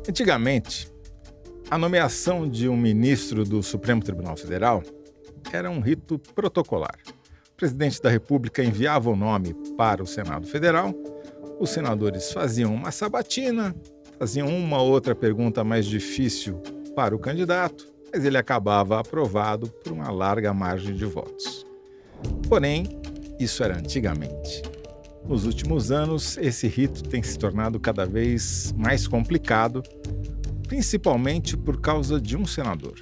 Antigamente, a nomeação de um ministro do Supremo Tribunal Federal era um rito protocolar. O presidente da República enviava o nome para o Senado Federal, os senadores faziam uma sabatina, faziam uma ou outra pergunta mais difícil para o candidato, mas ele acabava aprovado por uma larga margem de votos. Porém, isso era antigamente. Nos últimos anos, esse rito tem se tornado cada vez mais complicado, principalmente por causa de um senador,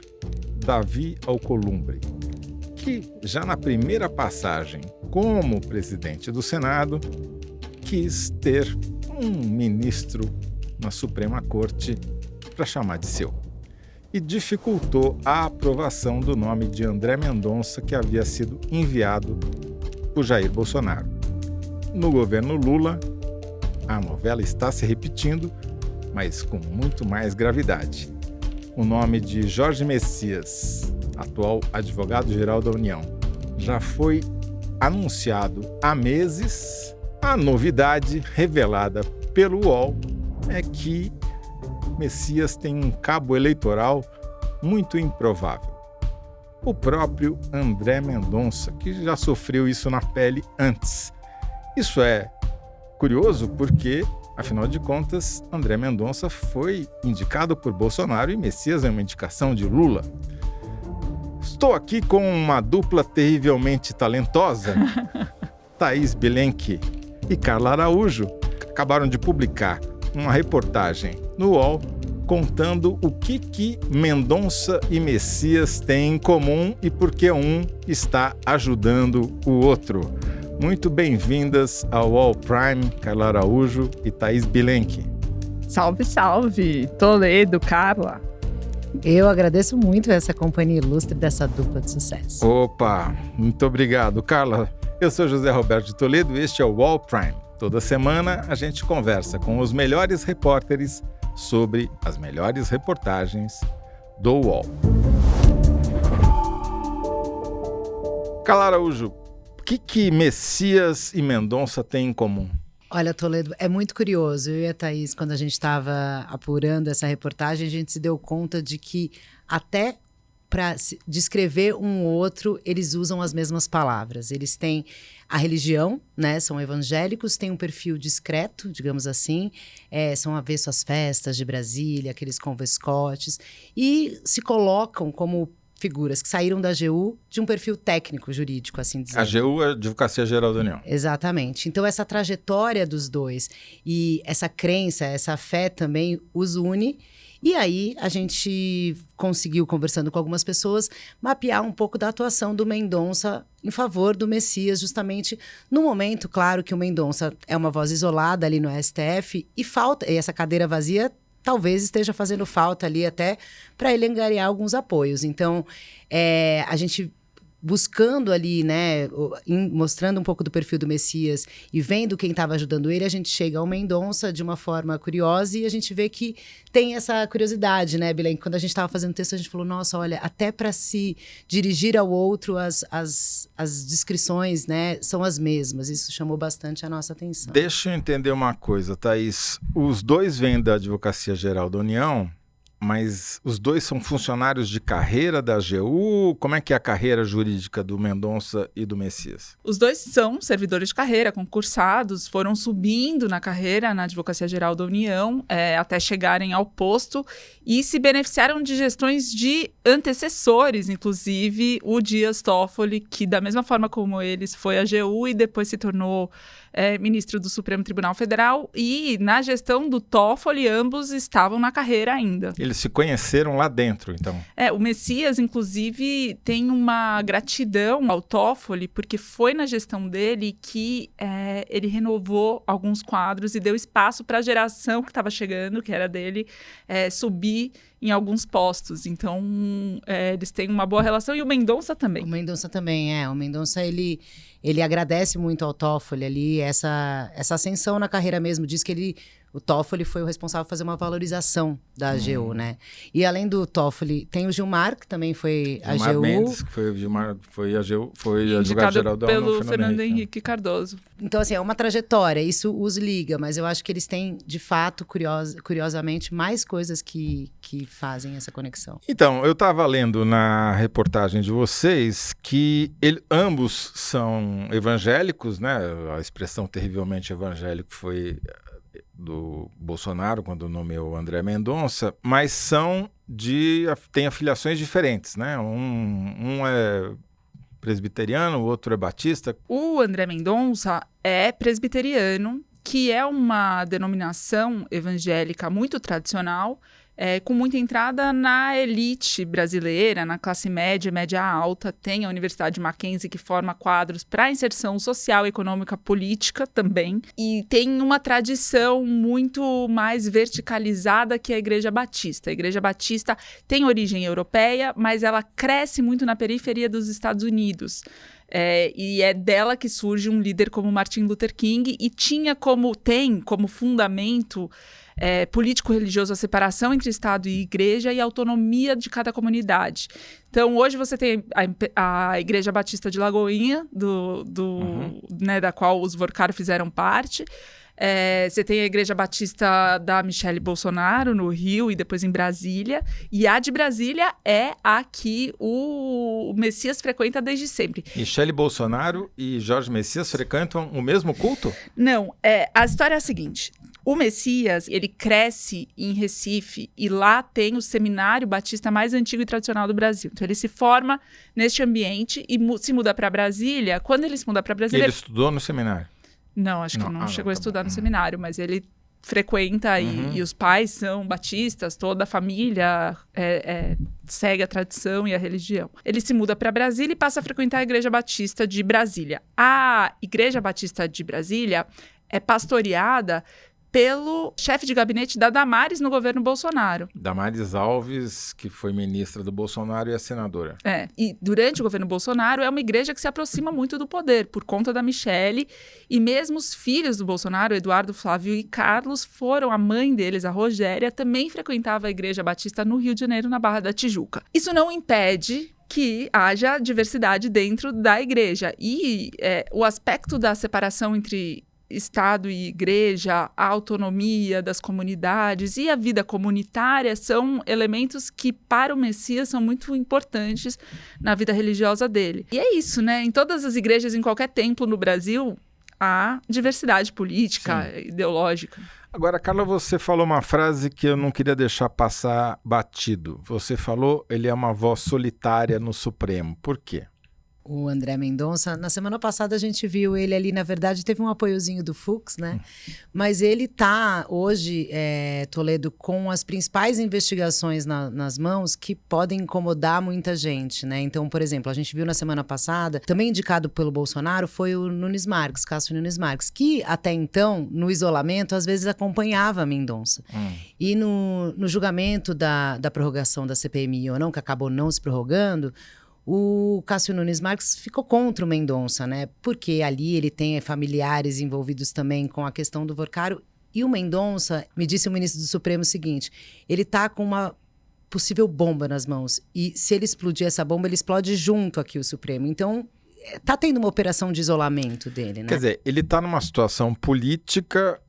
Davi Alcolumbre, que já na primeira passagem como presidente do Senado, quis ter um ministro na Suprema Corte para chamar de seu, e dificultou a aprovação do nome de André Mendonça, que havia sido enviado por Jair Bolsonaro. No governo Lula, a novela está se repetindo, mas com muito mais gravidade. O nome de Jorge Messias, atual advogado-geral da União, já foi anunciado há meses. A novidade revelada pelo UOL é que Messias tem um cabo eleitoral muito improvável. O próprio André Mendonça, que já sofreu isso na pele antes. Isso é curioso porque, afinal de contas, André Mendonça foi indicado por Bolsonaro e Messias é uma indicação de Lula. Estou aqui com uma dupla terrivelmente talentosa, Thaís Bilenque e Carla Araújo, que acabaram de publicar uma reportagem no UOL contando o que Mendonça e Messias têm em comum e por que um está ajudando o outro. Muito bem-vindas ao UOL Prime, Carla Araújo e Thaís Bilenque. Salve, salve! Toledo, Carla. Eu agradeço muito essa companhia ilustre dessa dupla de sucesso. Opa, muito obrigado, Carla. Eu sou José Roberto de Toledo e este é o UOL Prime. Toda semana a gente conversa com os melhores repórteres sobre as melhores reportagens do UOL. Carla Araújo, o que Messias e Mendonça têm em comum? Olha, Toledo, é muito curioso. Eu e a Thaís, quando a gente estava apurando essa reportagem, a gente se deu conta de que até para descrever um ou outro, eles usam as mesmas palavras. Eles têm a religião, né? São evangélicos, têm um perfil discreto, digamos assim, são avesso às festas de Brasília, aqueles convescotes, e se colocam como figuras que saíram da AGU de um perfil técnico, jurídico, assim dizer. A AGU é a Advocacia Geral da União. Exatamente. Então, essa trajetória dos dois e essa crença, essa fé também os une. E aí, a gente conseguiu, conversando com algumas pessoas, mapear um pouco da atuação do Mendonça em favor do Messias, justamente no momento, claro, que o Mendonça é uma voz isolada ali no STF e essa cadeira vazia talvez esteja fazendo falta ali até para ele angariar alguns apoios. Então, a gente buscando ali, né, mostrando um pouco do perfil do Messias e vendo quem estava ajudando ele, a gente chega ao Mendonça de uma forma curiosa e a gente vê que tem essa curiosidade, né, Bilen? Quando a gente estava fazendo o texto, a gente falou, nossa, olha, até para se dirigir ao outro, as descrições, né, são as mesmas. Isso chamou bastante a nossa atenção. Deixa eu entender uma coisa, Thaís. Os dois vêm da Advocacia Geral da União, mas os dois são funcionários de carreira da AGU? Como é que é a carreira jurídica do Mendonça e do Messias? Os dois são servidores de carreira, concursados, foram subindo na carreira na Advocacia Geral da União até chegarem ao posto e se beneficiaram de gestões de antecessores, inclusive o Dias Toffoli, que da mesma forma como eles foi AGU e depois se tornou ministro do Supremo Tribunal Federal, e na gestão do Toffoli ambos estavam na carreira ainda. Eles se conheceram lá dentro, então? O Messias, inclusive, tem uma gratidão ao Toffoli, porque foi na gestão dele que ele renovou alguns quadros e deu espaço para a geração que estava chegando, que era dele, subir em alguns postos. Então, eles têm uma boa relação, e o Mendonça também. O Mendonça também, O Mendonça, ele agradece muito ao Toffoli ali, essa ascensão na carreira mesmo. Diz que ele O Toffoli foi o responsável por fazer uma valorização da AGU, né? E além do Toffoli, tem o Gilmar, que também foi Gilmar AGU. Mendes, que foi o Gilmar, foi advogado-geral da ONU. Pelo Fernando Henrique Cardoso. Então, assim, é uma trajetória, isso os liga, mas eu acho que eles têm, de fato, curiosamente, mais coisas que fazem essa conexão. Então, eu estava lendo na reportagem de vocês que ambos são evangélicos, né? A expressão terrivelmente evangélico foi do Bolsonaro, quando nomeou André Mendonça, mas têm afiliações diferentes, né? Um é presbiteriano, o outro é batista. O André Mendonça é presbiteriano, que é uma denominação evangélica muito tradicional, com muita entrada na elite brasileira, na classe média, média alta. Tem a Universidade Mackenzie, que forma quadros para inserção social, econômica, política também. E tem uma tradição muito mais verticalizada que a Igreja Batista. A Igreja Batista tem origem europeia, mas ela cresce muito na periferia dos Estados Unidos. E é dela que surge um líder como Martin Luther King, e tem como fundamento político-religioso a separação entre Estado e Igreja e a autonomia de cada comunidade. Então, hoje você tem a Igreja Batista de Lagoinha, né, da qual os Vorcaro fizeram parte. Você tem a Igreja Batista da Michelle Bolsonaro, no Rio, e depois em Brasília. E a de Brasília é a que o Messias frequenta desde sempre. Michelle Bolsonaro e Jorge Messias frequentam o mesmo culto? Não, a história é a seguinte. O Messias, ele cresce em Recife e lá tem o seminário batista mais antigo e tradicional do Brasil. Então, ele se forma neste ambiente e se muda para Brasília. Quando ele se muda para Brasília... Ele estudou no seminário? Não, acho que não chegou a estudar no seminário, mas ele frequenta e os pais são batistas, toda a família segue a tradição e a religião. Ele se muda para Brasília e passa a frequentar a Igreja Batista de Brasília. A Igreja Batista de Brasília é pastoreada pelo chefe de gabinete da Damares no governo Bolsonaro. Damares Alves, que foi ministra do Bolsonaro e é senadora. E durante o governo Bolsonaro é uma igreja que se aproxima muito do poder, por conta da Michelle, e mesmo os filhos do Bolsonaro, Eduardo, Flávio e Carlos, a mãe deles, a Rogéria, também frequentava a Igreja Batista no Rio de Janeiro, na Barra da Tijuca. Isso não impede que haja diversidade dentro da igreja. E o aspecto da separação entre Estado e Igreja, a autonomia das comunidades e a vida comunitária são elementos que, para o Messias, são muito importantes na vida religiosa dele. E é isso, né? Em todas as igrejas, em qualquer templo no Brasil, há diversidade política, ideológica. Agora, Carla, você falou uma frase que eu não queria deixar passar batido. Você falou, ele é uma voz solitária no Supremo. Por quê? O André Mendonça, na semana passada a gente viu ele ali, na verdade teve um apoiozinho do Fux, né? Mas ele tá hoje, Toledo, com as principais investigações nas mãos que podem incomodar muita gente, né? Então, por exemplo, a gente viu na semana passada, também indicado pelo Bolsonaro, foi o Nunes Marques, Cássio Nunes Marques, que até então, no isolamento, às vezes acompanhava Mendonça. E no julgamento da prorrogação da CPMI ou não, que acabou não se prorrogando, o Cássio Nunes Marques ficou contra o Mendonça, né? Porque ali ele tem familiares envolvidos também com a questão do Vorcaro. E o Mendonça, me disse o ministro do Supremo o seguinte, ele está com uma possível bomba nas mãos. E se ele explodir essa bomba, ele explode junto aqui o Supremo. Então, tá tendo uma operação de isolamento dele, né? Quer dizer, ele está numa situação política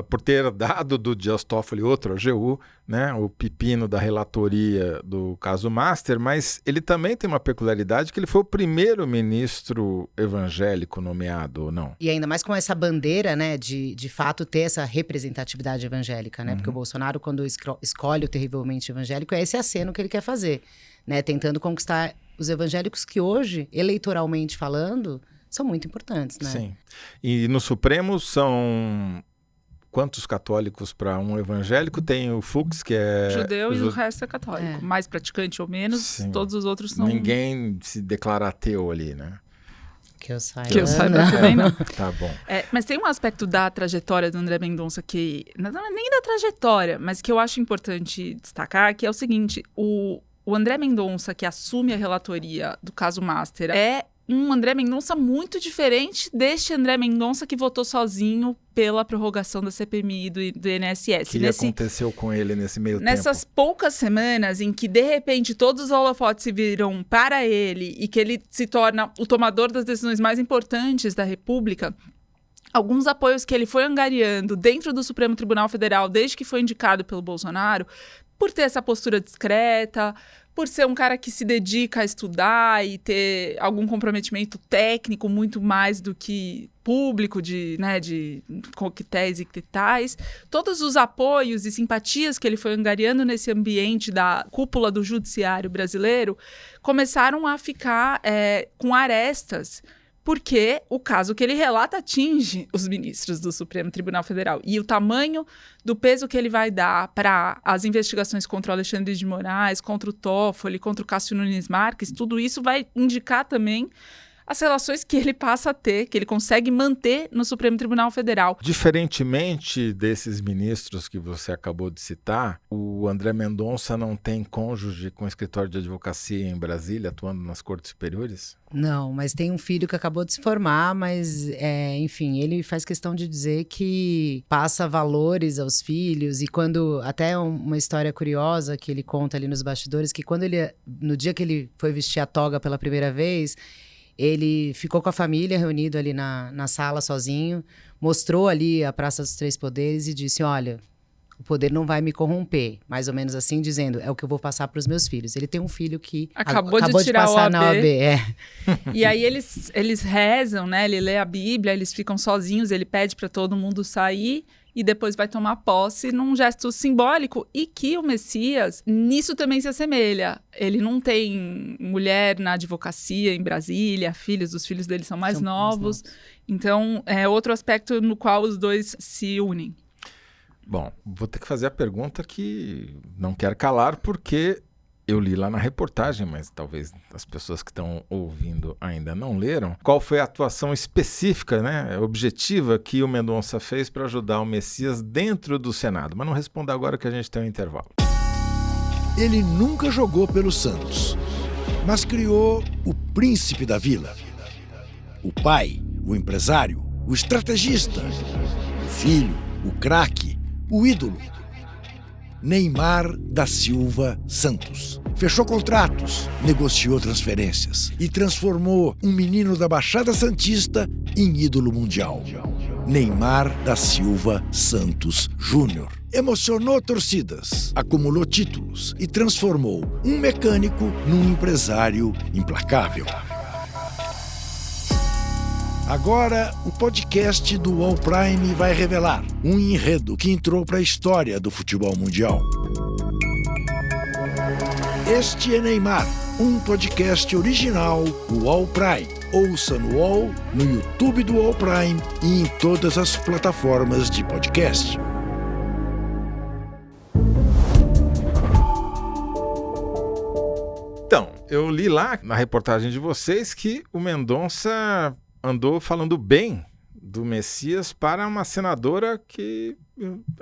por ter dado do Dias Toffoli outro AGU, né, o pepino da relatoria do caso Master, mas ele também tem uma peculiaridade que ele foi o primeiro ministro evangélico nomeado, ou não? E ainda mais com essa bandeira, né, de fato ter essa representatividade evangélica, né, porque o Bolsonaro, quando escolhe o terrivelmente evangélico, é esse aceno que ele quer fazer, né, tentando conquistar os evangélicos que hoje, eleitoralmente falando, são muito importantes, né? Sim. E no Supremo são quantos católicos para um evangélico? Tem o Fux, que é judeu, e o resto é católico. Mais praticante ou menos, sim. Todos os outros são... Ninguém se declara ateu ali, né? Que eu saiba. Que eu saiba também não. Tá bom. Mas tem um aspecto da trajetória do André Mendonça que... Não é nem da trajetória, mas que eu acho importante destacar, que é o seguinte, o André Mendonça, que assume a relatoria do caso Master, é um André Mendonça muito diferente deste André Mendonça que votou sozinho pela prorrogação da CPMI e do INSS. O que aconteceu com ele nesse meio tempo? Nessas poucas semanas em que, de repente, todos os holofotes se viram para ele e que ele se torna o tomador das decisões mais importantes da República, alguns apoios que ele foi angariando dentro do Supremo Tribunal Federal desde que foi indicado pelo Bolsonaro, por ter essa postura discreta, por ser um cara que se dedica a estudar e ter algum comprometimento técnico muito mais do que público de coquetéis e quitais, todos os apoios e simpatias que ele foi angariando nesse ambiente da cúpula do judiciário brasileiro começaram a ficar com arestas, porque o caso que ele relata atinge os ministros do Supremo Tribunal Federal. E o tamanho do peso que ele vai dar para as investigações contra o Alexandre de Moraes, contra o Toffoli, contra o Cássio Nunes Marques, tudo isso vai indicar também as relações que ele passa a ter, que ele consegue manter no Supremo Tribunal Federal. Diferentemente desses ministros que você acabou de citar, o André Mendonça não tem cônjuge com escritório de advocacia em Brasília, atuando nas cortes superiores? Não, mas tem um filho que acabou de se formar, mas, enfim, ele faz questão de dizer que passa valores aos filhos, e quando, até uma história curiosa que ele conta ali nos bastidores, que no dia que ele foi vestir a toga pela primeira vez, ele ficou com a família reunido ali na sala sozinho, mostrou ali a Praça dos Três Poderes e disse, olha, o poder não vai me corromper, mais ou menos assim, dizendo, é o que eu vou passar para os meus filhos. Ele tem um filho que acabou de tirar passar na OAB. E aí eles rezam, né? Ele lê a Bíblia, eles ficam sozinhos, ele pede para todo mundo sair e depois vai tomar posse num gesto simbólico, e que o Messias nisso também se assemelha. Ele não tem mulher na advocacia em Brasília, os filhos dele são mais novos. Então, é outro aspecto no qual os dois se unem. Bom, vou ter que fazer a pergunta que não quero calar, porque eu li lá na reportagem, mas talvez as pessoas que estão ouvindo ainda não leram. Qual foi a atuação específica, objetiva, que o Mendonça fez para ajudar o Messias dentro do Senado? Mas não responda agora que a gente tem um intervalo. Ele nunca jogou pelo Santos, mas criou o príncipe da vila. O pai, o empresário, o estrategista, o filho, o craque, o ídolo. Neymar da Silva Santos. Fechou contratos, negociou transferências e transformou um menino da Baixada Santista em ídolo mundial. Neymar da Silva Santos Júnior. Emocionou torcidas, acumulou títulos e transformou um mecânico num empresário implacável. Agora, o podcast do All Prime vai revelar um enredo que entrou para a história do futebol mundial. Este é Neymar, um podcast original do All Prime. Ouça no All, no YouTube do All Prime e em todas as plataformas de podcast. Então, eu li lá na reportagem de vocês que o Mendonça andou falando bem do Messias para uma senadora que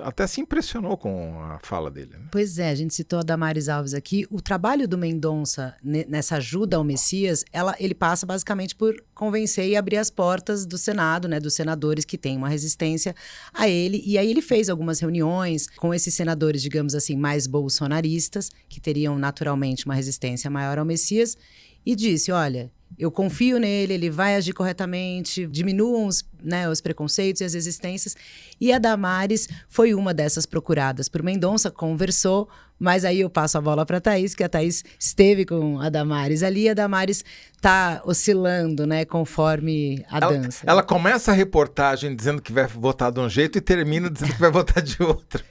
até se impressionou com a fala dele. Pois é, a gente citou a Damares Alves aqui. O trabalho do Mendonça nessa ajuda ao Messias, ele passa basicamente por convencer e abrir as portas do Senado, dos senadores que têm uma resistência a ele. E aí ele fez algumas reuniões com esses senadores, digamos assim, mais bolsonaristas, que teriam naturalmente uma resistência maior ao Messias, e disse, olha, eu confio nele, ele vai agir corretamente, diminuam os preconceitos e as resistências. E a Damares foi uma dessas procuradas por Mendonça, conversou, mas aí eu passo a bola para a Thaís, que a Thaís esteve com a Damares ali, e a Damares está oscilando, conforme a dança. Ela começa a reportagem dizendo que vai votar de um jeito e termina dizendo que vai votar de outro.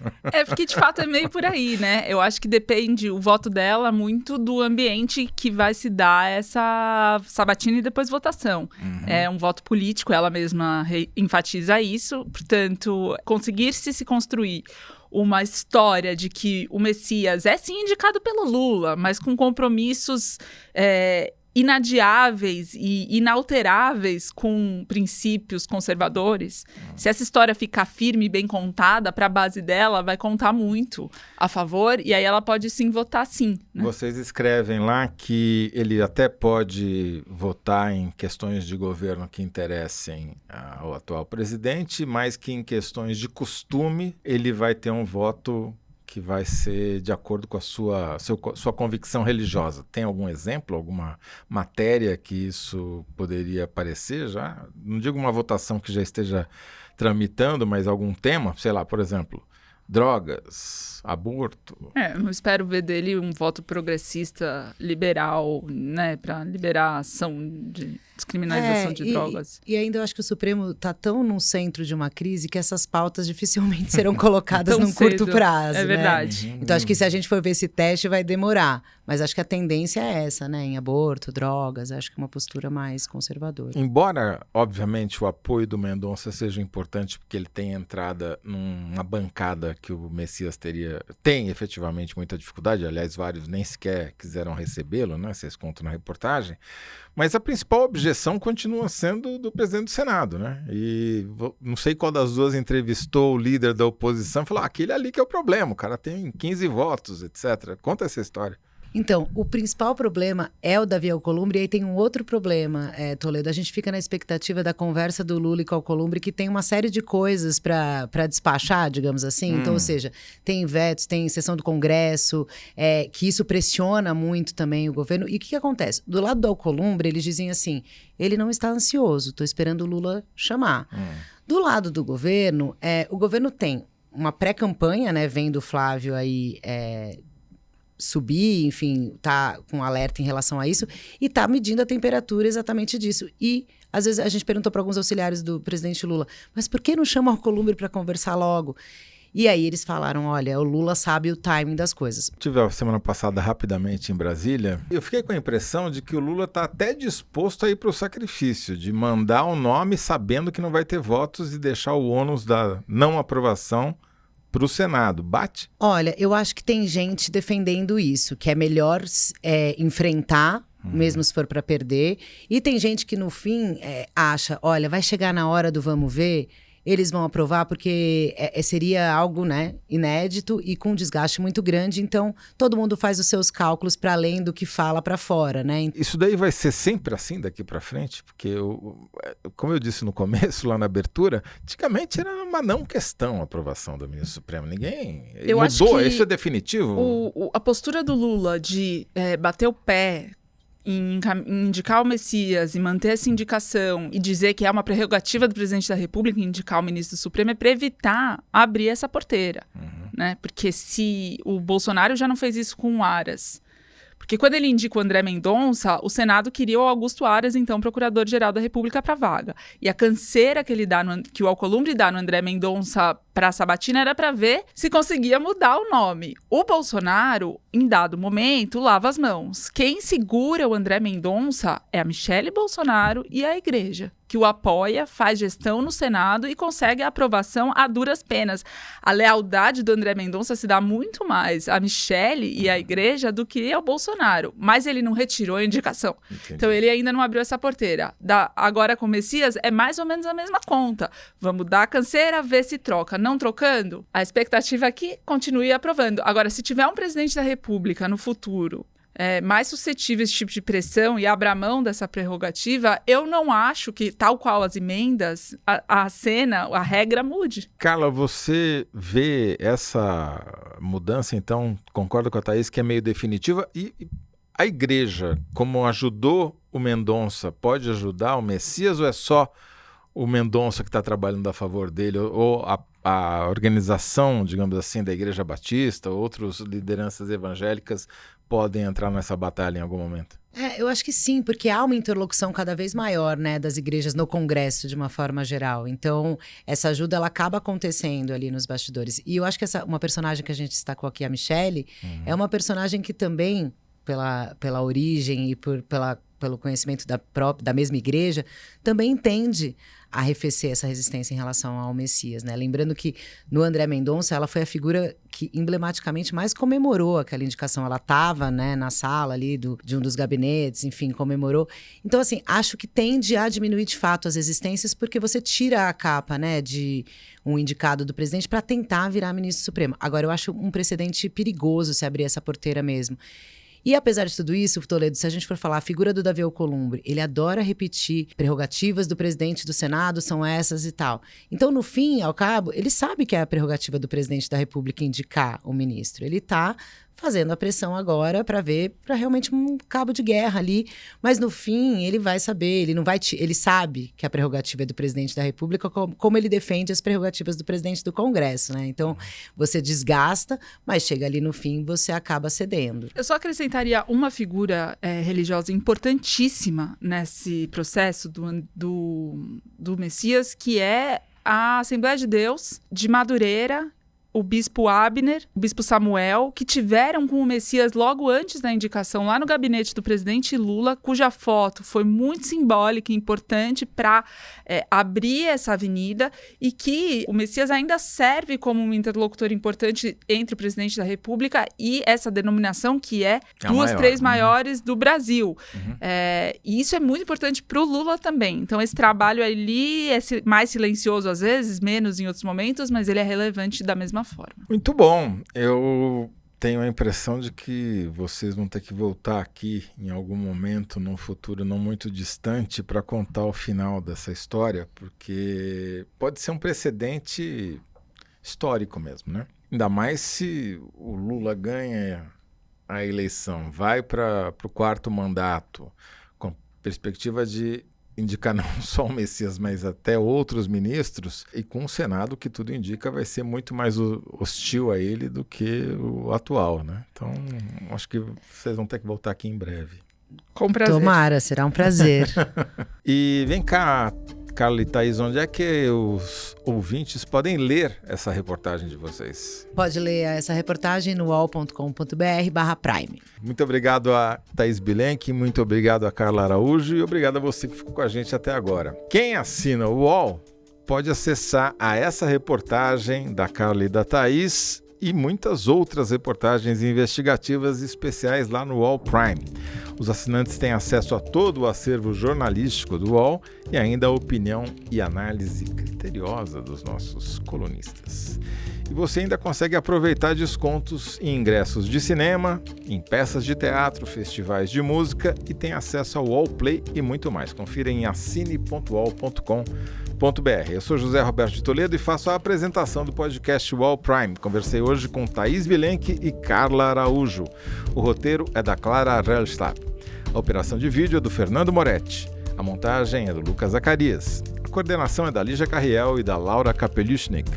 Porque de fato é meio por aí, né? Eu acho que depende o voto dela muito do ambiente que vai se dar essa sabatina e depois votação. Uhum. É um voto político, ela mesma enfatiza isso, portanto, conseguir-se se construir uma história de que o Messias é sim indicado pelo Lula, mas com compromissos inadiáveis e inalteráveis com princípios conservadores, se essa história ficar firme e bem contada, para a base dela vai contar muito a favor, e aí ela pode sim votar sim. Né? Vocês escrevem lá que ele até pode votar em questões de governo que interessem ao atual presidente, mas que em questões de costume ele vai ter um voto que vai ser de acordo com a sua convicção religiosa. Tem algum exemplo, alguma matéria que isso poderia aparecer já? Não digo uma votação que já esteja tramitando, mas algum tema, sei lá, por exemplo, drogas, aborto. Eu não espero ver dele um voto progressista liberal, né, para liberar a ação de descriminalização de drogas. E ainda eu acho que o Supremo está tão no centro de uma crise que essas pautas dificilmente serão colocadas num curto prazo. É verdade. Né? Então acho que se a gente for ver esse teste vai demorar. Mas acho que a tendência é essa, né? Em aborto, drogas, acho que é uma postura mais conservadora. Embora, obviamente, o apoio do Mendonça seja importante porque ele tem entrada numa bancada que o Messias tem efetivamente muita dificuldade, aliás, vários nem sequer quiseram recebê-lo, né? Vocês contam na reportagem. Mas a principal objeção continua sendo do presidente do Senado, né? E não sei qual das duas entrevistou o líder da oposição e falou: aquele ali que é o problema, o cara tem 15 votos, etc. Conta essa história. Então, o principal problema é o Davi Alcolumbre, e aí tem um outro problema, Toledo. A gente fica na expectativa da conversa do Lula com o Alcolumbre, que tem uma série de coisas para despachar, digamos assim. Então, ou seja, tem vetos, tem sessão do Congresso, que isso pressiona muito também o governo. E o que acontece? Do lado do Alcolumbre, eles dizem assim, ele não está ansioso, estou esperando o Lula chamar. Do lado do governo, o governo tem uma pré-campanha, né, vendo o Flávio aí subir, enfim, tá com alerta em relação a isso e tá medindo a temperatura exatamente disso. E, às vezes, a gente perguntou para alguns auxiliares do presidente Lula, mas por que não chama o Alcolumbre para conversar logo? E aí eles falaram, olha, o Lula sabe o timing das coisas. Tive a semana passada rapidamente em Brasília e eu fiquei com a impressão de que o Lula está até disposto a ir para o sacrifício, de mandar o nome sabendo que não vai ter votos e deixar o ônus da não aprovação para o Senado. Bate? Olha, eu acho que tem gente defendendo isso, que é melhor enfrentar, mesmo se for para perder. E tem gente que no fim acha, olha, vai chegar na hora do vamos ver, eles vão aprovar porque seria algo, né, inédito e com desgaste muito grande. Então, todo mundo faz os seus cálculos para além do que fala para fora, né? Isso daí vai ser sempre assim daqui para frente? Porque, como eu disse no começo, lá na abertura, antigamente era uma não questão a aprovação do ministro Supremo. Ninguém mudou, isso é definitivo? A postura do Lula de bater o pé em indicar o Messias e manter essa indicação e dizer que é uma prerrogativa do presidente da República indicar o ministro do Supremo é para evitar abrir essa porteira, né? Porque se o Bolsonaro já não fez isso com o Aras, porque quando ele indica o André Mendonça, o Senado queria o Augusto Aras, então procurador-geral da República, para a vaga. E a canseira que o Alcolumbre dá no André Mendonça para a sabatina era para ver se conseguia mudar o nome. O Bolsonaro, em dado momento, lava as mãos. Quem segura o André Mendonça é a Michele Bolsonaro e a Igreja, que o apoia, faz gestão no Senado e consegue a aprovação a duras penas. A lealdade do André Mendonça se dá muito mais à Michele e à Igreja do que ao Bolsonaro. Mas ele não retirou a indicação. Entendi. Então ele ainda não abriu essa porteira. Agora com o Messias é mais ou menos a mesma conta. Vamos dar a canseira, ver se troca. Não trocando, a expectativa é que continue aprovando. Agora, se tiver um presidente da República no futuro mais suscetível a esse tipo de pressão e abra mão dessa prerrogativa, eu não acho que, tal qual as emendas, a regra mude. Carla, você vê essa mudança, então, concorda com a Thaís, que é meio definitiva? E a Igreja, como ajudou o Mendonça, pode ajudar o Messias ou é só o Mendonça que está trabalhando a favor dele? Ou a organização, digamos assim, da Igreja Batista, outras lideranças evangélicas podem entrar nessa batalha em algum momento? Eu acho que sim, porque há uma interlocução cada vez maior, né, das igrejas no Congresso, de uma forma geral. Então, essa ajuda, ela acaba acontecendo ali nos bastidores. E eu acho que uma personagem que a gente destacou aqui, a Michele, é uma personagem que também pela origem e pelo conhecimento da mesma igreja, também tende a arrefecer essa resistência em relação ao Messias, né? Lembrando que no André Mendonça, ela foi a figura que emblematicamente mais comemorou aquela indicação. Ela estava, né, na sala ali de um dos gabinetes, enfim, comemorou. Então, assim, acho que tende a diminuir de fato as resistências, porque você tira a capa, né, de um indicado do presidente para tentar virar ministro supremo. Agora, eu acho um precedente perigoso se abrir essa porteira mesmo. E apesar de tudo isso, Toledo, se a gente for falar a figura do Davi Alcolumbre, ele adora repetir prerrogativas do presidente do Senado são essas e tal. Então, no fim, ao cabo, ele sabe que é a prerrogativa do presidente da República indicar o ministro. Ele está fazendo a pressão agora para realmente um cabo de guerra ali, mas no fim ele vai saber, ele sabe que a prerrogativa é do presidente da República, como ele defende as prerrogativas do presidente do Congresso, né? Então, você desgasta, mas chega ali no fim, você acaba cedendo. Eu só acrescentaria uma figura religiosa importantíssima nesse processo do Messias, que é a Assembleia de Deus de Madureira, o bispo Abner, o bispo Samuel, que tiveram com o Messias logo antes da indicação lá no gabinete do presidente Lula, cuja foto foi muito simbólica e importante para abrir essa avenida, e que o Messias ainda serve como um interlocutor importante entre o presidente da República e essa denominação que é duas, três maiores do Brasil. E isso é muito importante para o Lula também. Então, esse trabalho ali é mais silencioso às vezes, menos em outros momentos, mas ele é relevante da mesma forma. Muito bom. Eu tenho a impressão de que vocês vão ter que voltar aqui em algum momento, num futuro não muito distante, para contar o final dessa história, porque pode ser um precedente histórico mesmo, né? Ainda mais se o Lula ganha a eleição, vai para o 4º mandato, com perspectiva de indicar não só o Messias, mas até outros ministros, e com um Senado que tudo indica vai ser muito mais hostil a ele do que o atual, né? Então, acho que vocês vão ter que voltar aqui em breve. Com prazer. Tomara, será um prazer. E vem cá, Carla e Thaís, onde é que os ouvintes podem ler essa reportagem de vocês? Pode ler essa reportagem no uol.com.br/prime. Muito obrigado a Thaís Bilenque, muito obrigado a Carla Araújo e obrigado a você que ficou com a gente até agora. Quem assina o UOL pode acessar a essa reportagem da Carla e da Thaís e muitas outras reportagens investigativas especiais lá no UOL Prime. Os assinantes têm acesso a todo o acervo jornalístico do UOL e ainda a opinião e análise criteriosa dos nossos colunistas. E você ainda consegue aproveitar descontos em ingressos de cinema, em peças de teatro, festivais de música e tem acesso ao UOL Play e muito mais. Confira em assine.uol.com.br. Eu sou José Roberto de Toledo e faço a apresentação do podcast UOL Prime. Conversei hoje com Thaís Bilenque e Carla Araújo. O roteiro é da Clara Rellstab. A operação de vídeo é do Fernando Moretti. A montagem é do Lucas Zacarias. A coordenação é da Lígia Carriel e da Laura Kapeliushnik.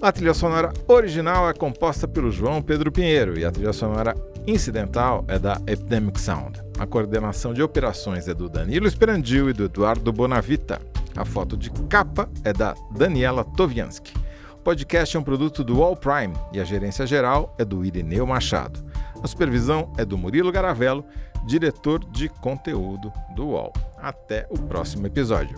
A trilha sonora original é composta pelo João Pedro Pinheiro e a trilha sonora incidental é da Epidemic Sound. A coordenação de operações é do Danilo Esperandil e do Eduardo Bonavita. A foto de capa é da Daniela Toviansky. O podcast é um produto do UOL Prime e a gerência geral é do Irineu Machado. A supervisão é do Murilo Garavello, diretor de conteúdo do UOL. Até o próximo episódio.